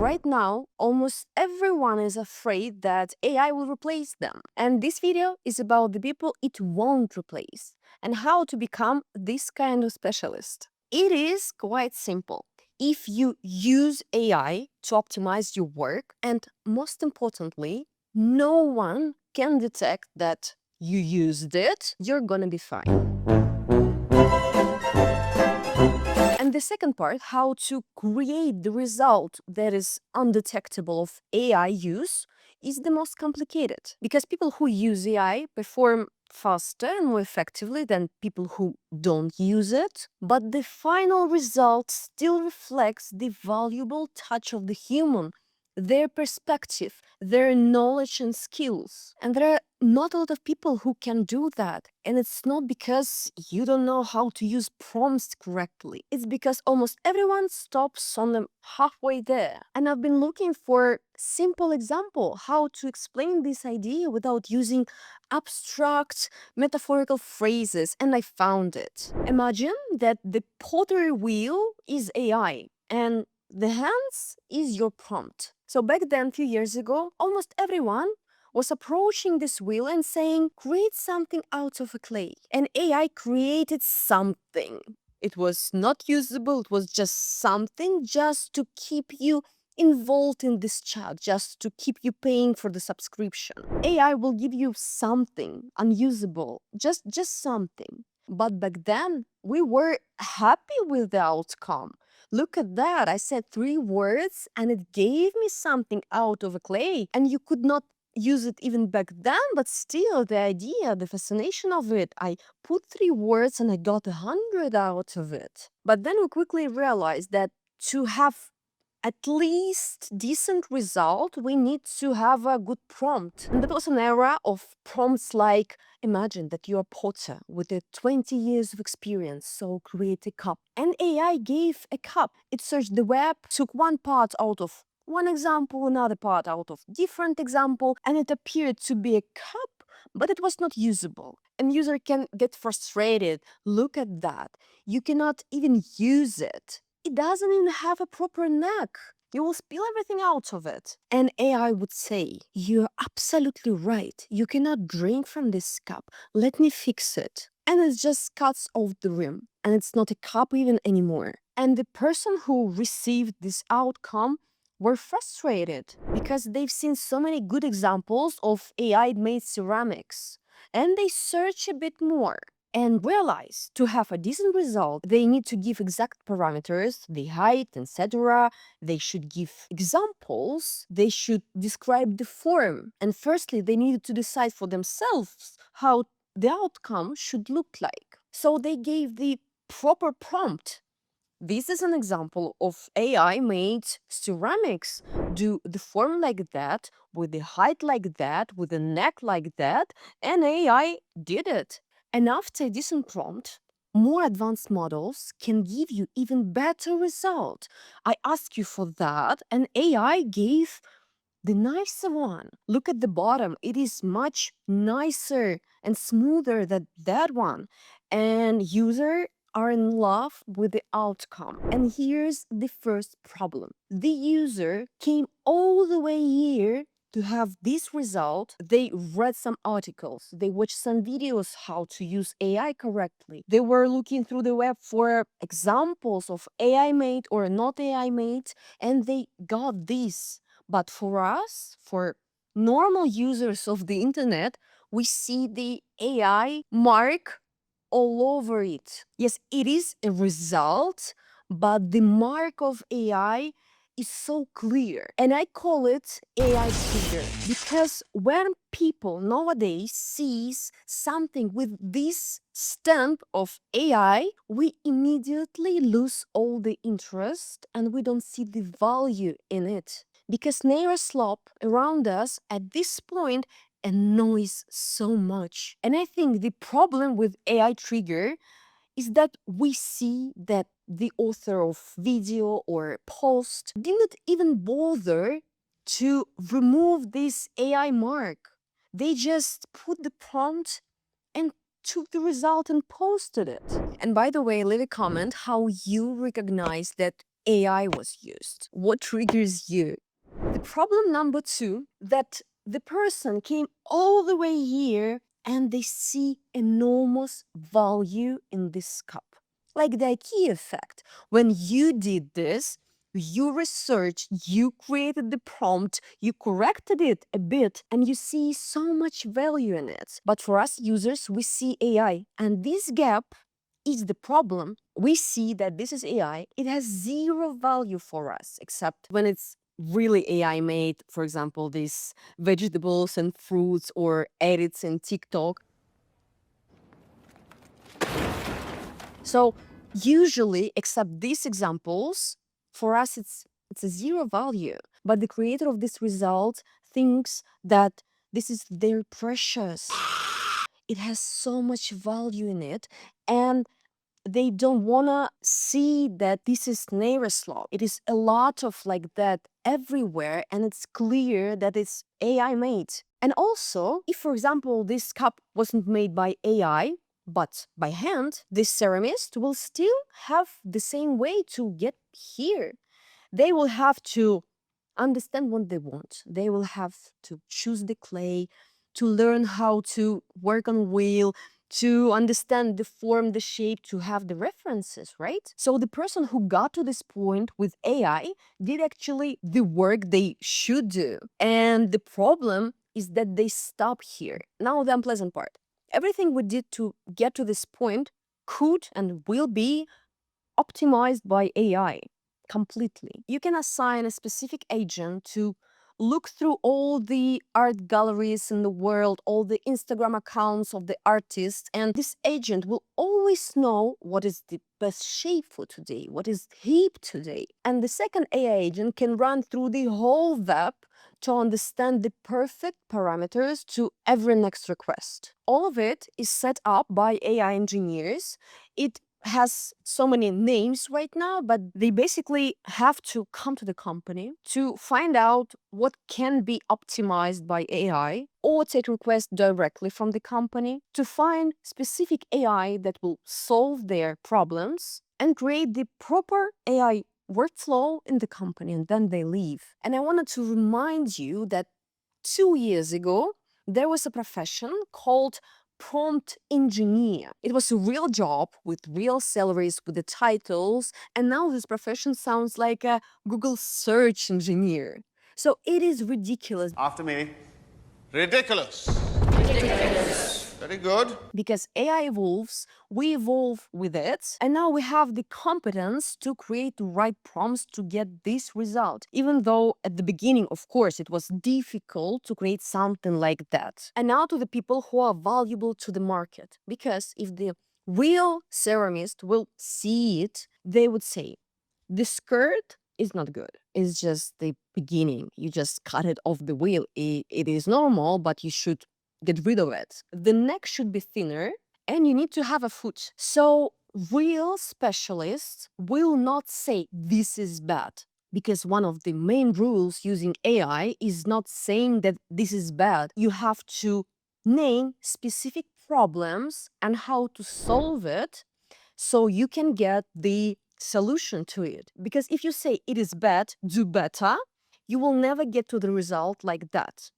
Right now, almost everyone is afraid that AI will replace them. And this video is about the people it won't replace and how to become this kind of specialist. It is quite simple. If you use AI to optimize your work, and most importantly, no one can detect that you used it, you're gonna be fine. And the second part, how to create the result that is undetectable of AI use, is the most complicated because people who use AI perform faster and more effectively than people who don't use it. But the final result still reflects the valuable touch of the human, their perspective, their knowledge and skills. And there are not a lot of people who can do that. And it's not because you don't know how to use prompts correctly. It's because almost everyone stops on them halfway there. And I've been looking for simple example how to explain this idea without using abstract metaphorical phrases, and I found it. Imagine that the pottery wheel is AI and the hands is your prompt. So back then, a few years ago, almost everyone was approaching this wheel and saying, create something out of a clay. And AI created something. It was not usable, it was just something just to keep you involved in this chat, just to keep you paying for the subscription. AI will give you something unusable, just something. But back then, we were happy with the outcome. Look at that. I said 3 words and it gave me something out of a clay. And you could not use it even back then, but still the idea, the fascination of it. I put 3 words and I got 100 out of it. But then we quickly realized that to have at least decent result, we need to have a good prompt. And that was an era of prompts like, imagine that you're a potter with 20 years of experience, so create a cup. And AI gave a cup. It searched the web, took one part out of one example, another part out of different example, and it appeared to be a cup, but it was not usable. And user can get frustrated. Look at that. You cannot even use it. It doesn't even have a proper neck. You will spill everything out of it. And AI would say, you're absolutely right. You cannot drink from this cup. Let me fix it. And it just cuts off the rim. And it's not a cup even anymore. And the person who received this outcome were frustrated because they've seen so many good examples of AI-made ceramics. And they search a bit more and realize to have a decent result, they need to give exact parameters, the height, etc. They should give examples. They should describe the form. And firstly, they needed to decide for themselves how the outcome should look like. So they gave the proper prompt. This is an example of AI-made ceramics. Do the form like that, with the height like that, with the neck like that, and AI did it. And after a decent prompt, more advanced models can give you even better result. I asked you for that, and AI gave the nicer one. Look at the bottom. It is much nicer and smoother than that one. And user are in love with the outcome. And here's the first problem. The user came all the way here to have this result. They read some articles, they watched some videos how to use AI correctly. They were looking through the web for examples of AI made or not AI made, and they got this. But for us, for normal users of the internet, we see the AI mark all over it. Yes, it is a result, but the mark of AI is so clear. And I call it AI trigger because when people nowadays sees something with this stamp of AI, we immediately lose all the interest and we don't see the value in it. Because naira slop around us at this point annoys so much. And I think the problem with AI trigger is that we see that the author of video or post didn't even bother to remove this AI mark. They just put the prompt and took the result and posted it. And by the way, leave a comment how you recognize that AI was used? What triggers you? The problem number two, that the person came all the way here and they see enormous value in this cup. Like the IKEA effect. When you did this, you researched, you created the prompt, you corrected it a bit, and you see so much value in it. But for us users, we see AI, and this gap is the problem. We see that this is AI, it has zero value for us, except when it's really AI made, for example, these vegetables and fruits or edits in TikTok. So usually, except these examples, for us it's a zero value. But the creator of this result thinks that this is their precious. It has so much value in it, and they don't wanna see that this is Nereslaw. It is a lot of like that everywhere, and it's clear that it's AI made. And also, if for example this cup wasn't made by AI, but by hand, this ceramist will still have the same way to get here. They will have to understand what they want. They will have to choose the clay, to learn how to work on wheel, to understand the form, the shape, to have the references, right? So the person who got to this point with AI did actually the work they should do. And the problem is that they stop here. Now the unpleasant part. Everything we did to get to this point could and will be optimized by AI completely. You can assign a specific agent to look through all the art galleries in the world, all the Instagram accounts of the artists, and this agent will always know what is the best shape for today, what is hip today. And the second AI agent can run through the whole web to understand the perfect parameters to every next request. All of it is set up by AI engineers. It has so many names right now, but they basically have to come to the company to find out what can be optimized by AI or take requests directly from the company to find specific AI that will solve their problems and create the proper AI workflow in the company, and then they leave. And I wanted to remind you that 2 years ago, there was a profession called prompt engineer. It was a real job with real salaries, with the titles, and now this profession sounds like a Google search engineer. So it is ridiculous. After me. Ridiculous. Very good. Because AI evolves, we evolve with it, and now we have the competence to create the right prompts to get this result. Even though at the beginning, of course, it was difficult to create something like that. And now to the people who are valuable to the market. Because if the real ceramist will see it, they would say, the skirt is not good. It's just the beginning. You just cut it off the wheel. It is normal, but you should get rid of it. The neck should be thinner, and you need to have a foot. So real specialists will not say this is bad, because one of the main rules using AI is not saying that this is bad. You have to name specific problems and how to solve it so you can get the solution to it. Because if you say it is bad, do better, you will never get to the result like that.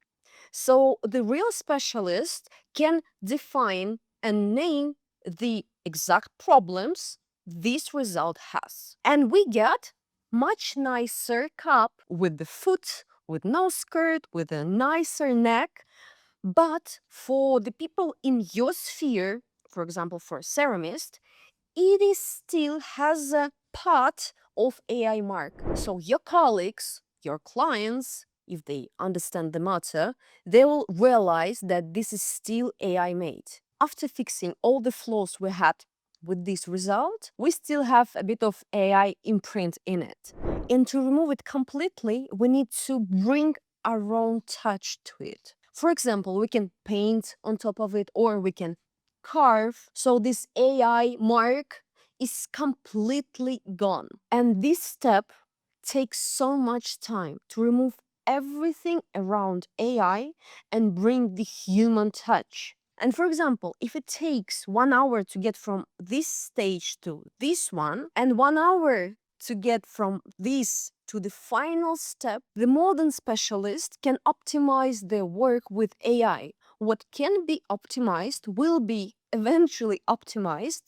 So the real specialist can define and name the exact problems this result has. And we get much nicer cup with the foot, with no skirt, with a nicer neck. But for the people in your sphere, for example, for a ceramist, it is still has a part of AI mark. So your colleagues, your clients, if they understand the matter, they will realize that this is still AI made. After fixing all the flaws we had with this result, we still have a bit of AI imprint in it. And to remove it completely, we need to bring our own touch to it. For example, we can paint on top of it, or we can carve. So this AI mark is completely gone. And this step takes so much time to remove everything around AI and bring the human touch. And for example, if it takes 1 hour to get from this stage to this one, and 1 hour to get from this to the final step, the modern specialist can optimize their work with AI. What can be optimized will be eventually optimized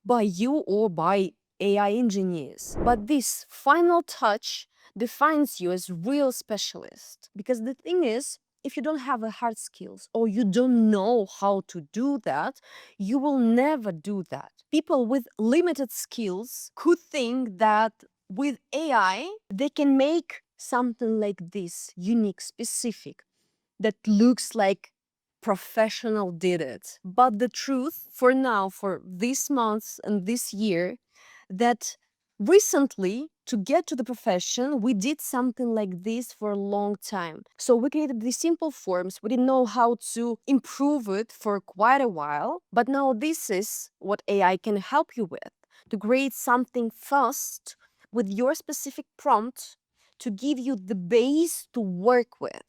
by you or by AI engineers. But this final touch defines you as real specialist. Because the thing is, if you don't have the hard skills or you don't know how to do that, you will never do that. People with limited skills could think that with AI, they can make something like this unique, specific, that looks like professional did it. But the truth for now, for this month and this year, that recently to get to the profession, we did something like this for a long time. So we created these simple forms. We didn't know how to improve it for quite a while. But now this is what AI can help you with, to create something fast with your specific prompt to give you the base to work with.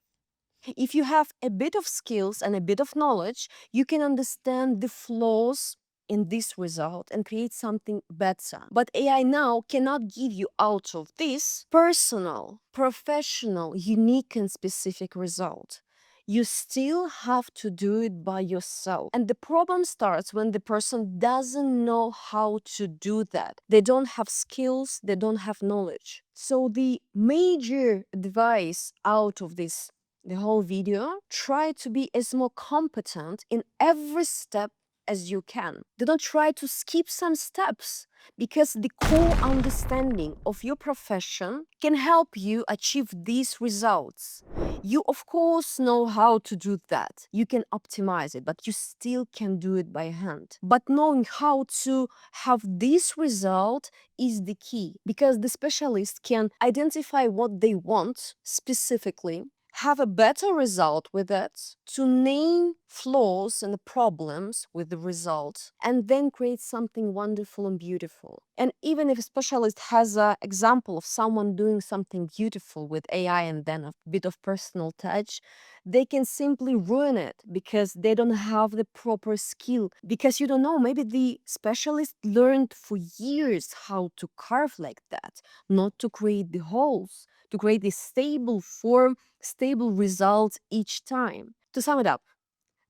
If you have a bit of skills and a bit of knowledge, you can understand the flaws in this result and create something better. But AI now cannot give you out of this personal, professional, unique and specific result. You still have to do it by yourself. And the problem starts when the person doesn't know how to do that. They don't have skills, they don't have knowledge. So the major advice out of this the whole video, try to be as more competent in every step as you can. Do not try to skip some steps because the core understanding of your profession can help you achieve these results. You, of course, know how to do that. You can optimize it, but you still can do it by hand. But knowing how to have this result is the key because the specialist can identify what they want specifically, have a better result with it, to name flaws and problems with the result, and then create something wonderful and beautiful. And even if a specialist has an example of someone doing something beautiful with AI and then a bit of personal touch, they can simply ruin it because they don't have the proper skill. Because you don't know, maybe the specialist learned for years how to carve like that, not to create the holes, to create a stable form, stable results each time. To sum it up,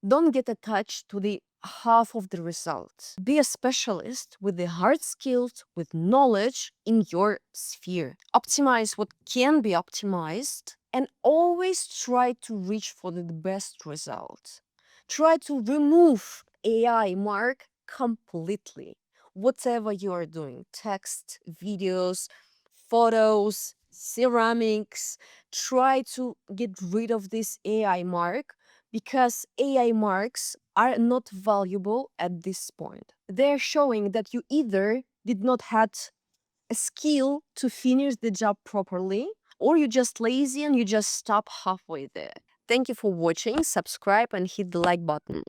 don't get attached to the half of the results. Be a specialist with the hard skills, with knowledge in your sphere. Optimize what can be optimized and always try to reach for the best result. Try to remove AI mark completely. Whatever you are doing, text, videos, photos, ceramics, try to get rid of this AI mark because AI marks are not valuable at this point. They're showing that you either did not had a skill to finish the job properly or you're just lazy and you just stop halfway there. Thank you for watching. Subscribe and hit the like button.